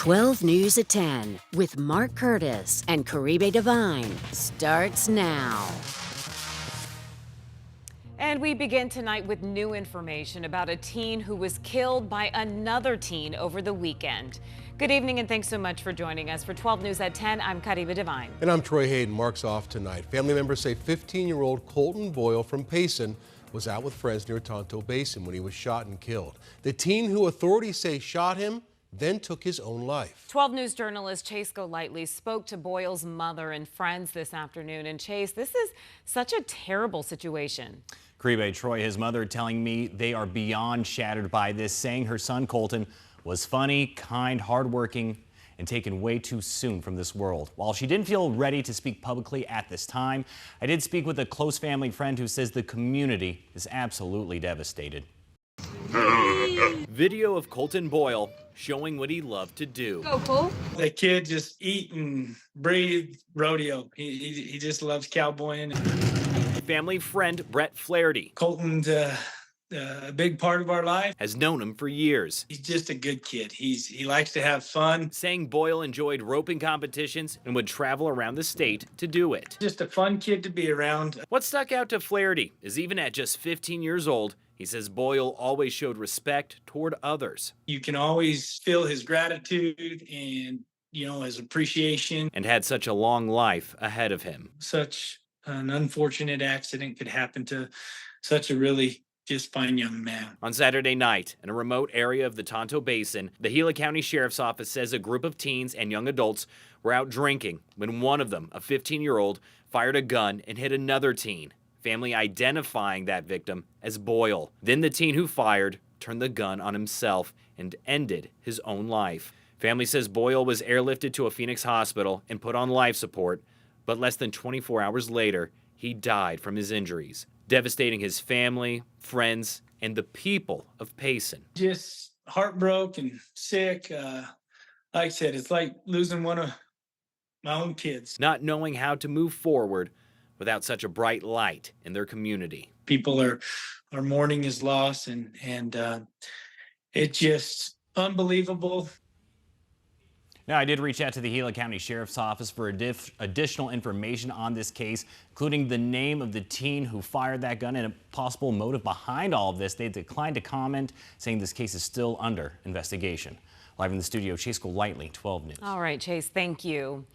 12 News at 10 with Mark Curtis and Caribe Divine starts now. And we begin tonight with new information about a teen who was killed by another teen over the weekend. Good evening and thanks so much for joining us. For 12 News at 10, I'm Caribe Divine. And I'm Troy Hayden. Mark's off tonight. Family members say 15-year-old Colton Boyle from Payson was out with friends near Tonto Basin when he was shot and killed. The teen who authorities say shot him then took his own life. 12 News journalist Chase Golightly spoke to Boyle's mother and friends this afternoon. And Chase, this is such a terrible situation. Caribe, Troy, his mother telling me they are beyond shattered by this, saying her son Colton was funny, kind, hardworking, and taken way too soon from this world. While she didn't feel ready to speak publicly at this time, I did speak with a close family friend who says the community is absolutely devastated. Video of Colton Boyle showing what he loved to do. Go, Cole. The kid just eat and breathe rodeo. He just loves cowboying. Family friend Brett Flaherty. Colton's a big part of our life. Has known him for years. He's just a good kid. He likes to have fun. Saying Boyle enjoyed roping competitions and would travel around the state to do it. Just a fun kid to be around. What stuck out to Flaherty is even at just 15 years old, he says Boyle always showed respect toward others. You can always feel his gratitude and, his appreciation. And had such a long life ahead of him. Such an unfortunate accident could happen to such a really just fine young man. On Saturday night, in a remote area of the Tonto Basin, the Gila County Sheriff's Office says a group of teens and young adults were out drinking when one of them, a 15-year-old, fired a gun and hit another teen. Family identifying that victim as Boyle. Then the teen who fired turned the gun on himself and ended his own life. Family says Boyle was airlifted to a Phoenix hospital and put on life support, but less than 24 hours later, he died from his injuries, devastating his family, friends, and the people of Payson. Just heartbroken, sick. Like I said, it's like losing one of my own kids. Not knowing how to move forward without such a bright light in their community. People are mourning his loss, and it's just unbelievable. Now, I did reach out to the Gila County Sheriff's Office for additional information on this case, including the name of the teen who fired that gun and a possible motive behind all of this. They declined to comment, saying this case is still under investigation. Live in the studio, Chase Golightly, 12 News. All right, Chase, thank you.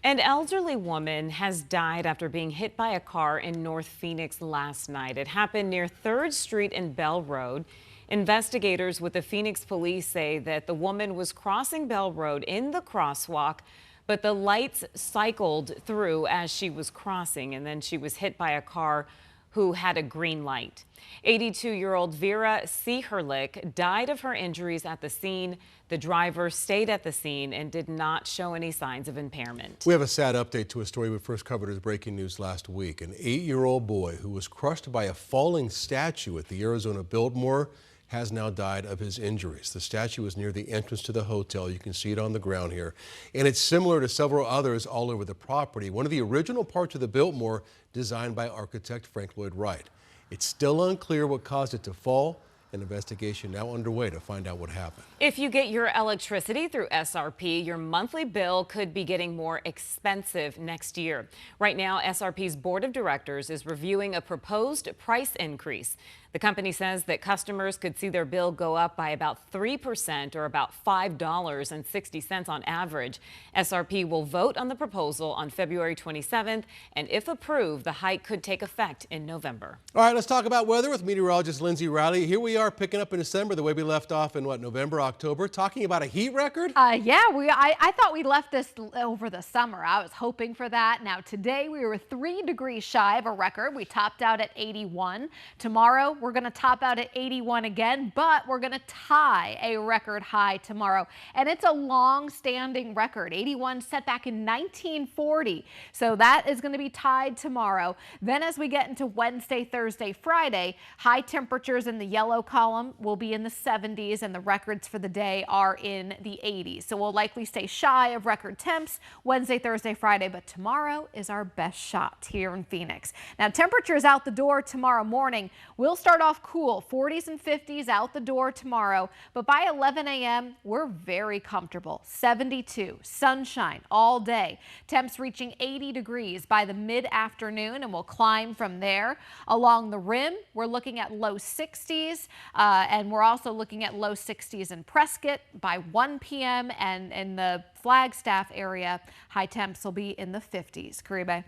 An elderly woman has died after being hit by a car in North Phoenix last night. It happened near 3rd Street and Bell Road. Investigators with the Phoenix police say that the woman was crossing Bell Road in the crosswalk, but the lights cycled through as she was crossing, and then she was hit by a car who had a green light. 82-year-old Vera Seherlich died of her injuries at the scene. The driver stayed at the scene and did not show any signs of impairment. We have a sad update to a story we first covered as breaking news last week. An 8-year-old boy who was crushed by a falling statue at the Arizona Biltmore has now died of his injuries. The statue is near the entrance to the hotel. You can see it on the ground here. And it's similar to several others all over the property. One of the original parts of the Biltmore designed by architect Frank Lloyd Wright. It's still unclear what caused it to fall. An investigation now underway to find out what happened. If you get your electricity through SRP, your monthly bill could be getting more expensive next year. Right now, SRP's board of directors is reviewing a proposed price increase. The company says that customers could see their bill go up by about 3% or about $5.60 on average. SRP will vote on the proposal on February 27th, and if approved, the hike could take effect in November. All right, let's talk about weather with meteorologist Lindsay Riley. Here we are picking up in December the way we left off in November, October, talking about a heat record? Yeah, I thought we left this over the summer. I was hoping for that. Now today we were 3 degrees shy of a record. We topped out at 81. Tomorrow we're going to top out at 81 again, but we're going to tie a record high tomorrow. And it's a long-standing record, 81 set back in 1940. So that is going to be tied tomorrow. Then as we get into Wednesday, Thursday, Friday, high temperatures in the yellow column will be in the 70s, and the records for the day are in the 80s. So we'll likely stay shy of record temps Wednesday, Thursday, Friday, but tomorrow is our best shot here in Phoenix. Now temperatures out the door tomorrow morning will start start off cool, 40s and 50s out the door tomorrow, but by 11 a.m. we're very comfortable. 72, sunshine all day. Temps reaching 80 degrees by the mid-afternoon, and we'll climb from there. Along the rim, we're looking at low 60s, and we're also looking at low 60s in Prescott by 1 p.m. and in the Flagstaff area, high temps will be in the 50s. Caribe.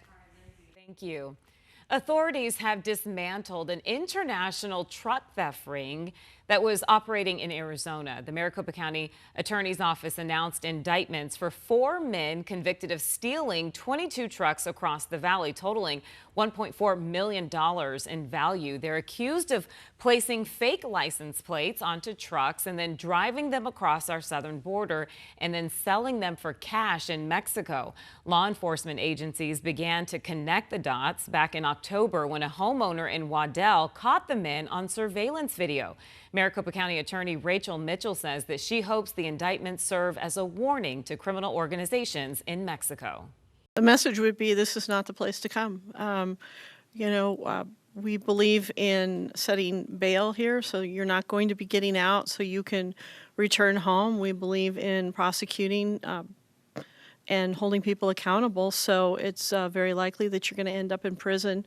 Thank you. Authorities have dismantled an international truck theft ring that was operating in Arizona. The Maricopa County Attorney's Office announced indictments for 4 men convicted of stealing 22 trucks across the valley, totaling $1.4 million in value. They're accused of placing fake license plates onto trucks and then driving them across our southern border and then selling them for cash in Mexico. Law enforcement agencies began to connect the dots back in October when a homeowner in Waddell caught the men on surveillance video. Maricopa County Attorney Rachel Mitchell says that she hopes the indictments serve as a warning to criminal organizations in Mexico. The message would be this is not the place to come. We believe in setting bail here, so you're not going to be getting out so you can return home. We believe in prosecuting and holding people accountable, so it's very likely that you're going to end up in prison.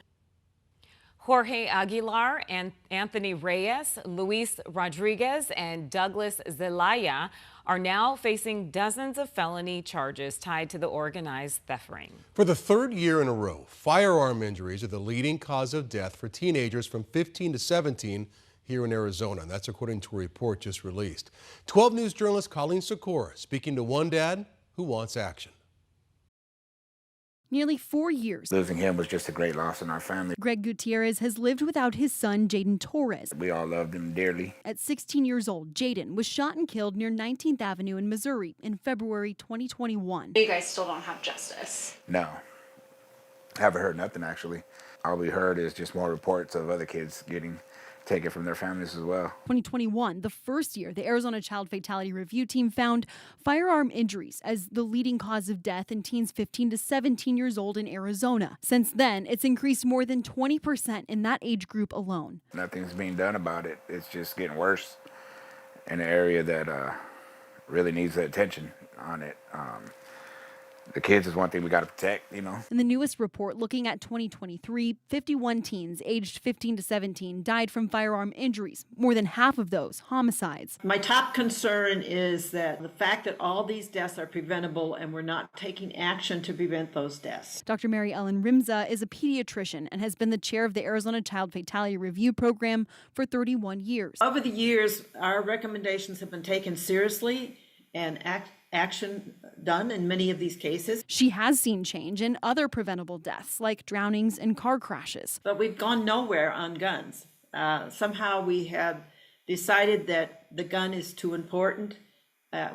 Jorge Aguilar and Anthony Reyes, Luis Rodriguez, and Douglas Zelaya are now facing dozens of felony charges tied to the organized theft ring. For the 3rd year in a row, firearm injuries are the leading cause of death for teenagers from 15 to 17 here in Arizona. And that's according to a report just released. 12 News journalist Colleen Sikora speaking to one dad who wants action. Nearly 4 years. Losing him was just a great loss in our family. Greg Gutierrez has lived without his son, Jaden Torres. We all loved him dearly. At 16 years old, Jaden was shot and killed near 19th Avenue in Missouri in February 2021. You guys still don't have justice? No. Haven't heard nothing, actually. All we heard is just more reports of other kids getting taken from their families as well. 2021, the first year the Arizona Child Fatality Review Team found firearm injuries as the leading cause of death in teens 15 to 17 years old in Arizona. Since then, it's increased more than 20% in that age group alone. Nothing's being done about it. It's just getting worse in an area that really needs the attention on it. The kids is one thing we got to protect, In the newest report looking at 2023, 51 teens aged 15 to 17 died from firearm injuries, more than half of those homicides. My top concern is that the fact that all these deaths are preventable and we're not taking action to prevent those deaths. Dr. Mary Ellen Rimza is a pediatrician and has been the chair of the Arizona Child Fatality Review Program for 31 years. Over the years, our recommendations have been taken seriously and action done in many of these cases. She has seen change in other preventable deaths like drownings and car crashes. But we've gone nowhere on guns. Somehow we have decided that the gun is too important.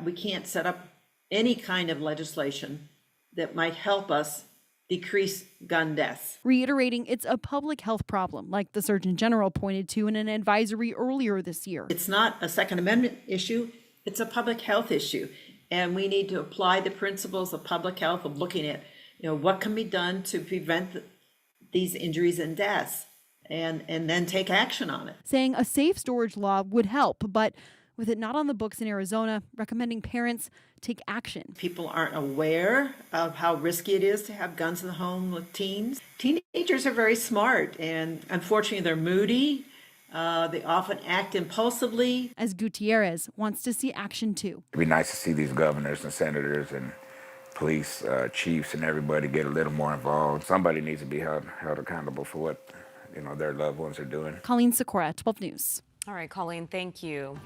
We can't set up any kind of legislation that might help us decrease gun deaths. Reiterating it's a public health problem, like the Surgeon General pointed to in an advisory earlier this year. It's not a Second Amendment issue, it's a public health issue. And we need to apply the principles of public health of looking at, what can be done to prevent these injuries and deaths and then take action on it. Saying a safe storage law would help, but with it not on the books in Arizona, recommending parents take action. People aren't aware of how risky it is to have guns in the home with teens. Teenagers are very smart, and unfortunately they're moody. They often act impulsively. As Gutierrez wants to see action too. It'd be nice to see these governors and senators and police chiefs and everybody get a little more involved. Somebody needs to be held accountable for what their loved ones are doing. Colleen Sikora, 12 News. All right, Colleen, thank you.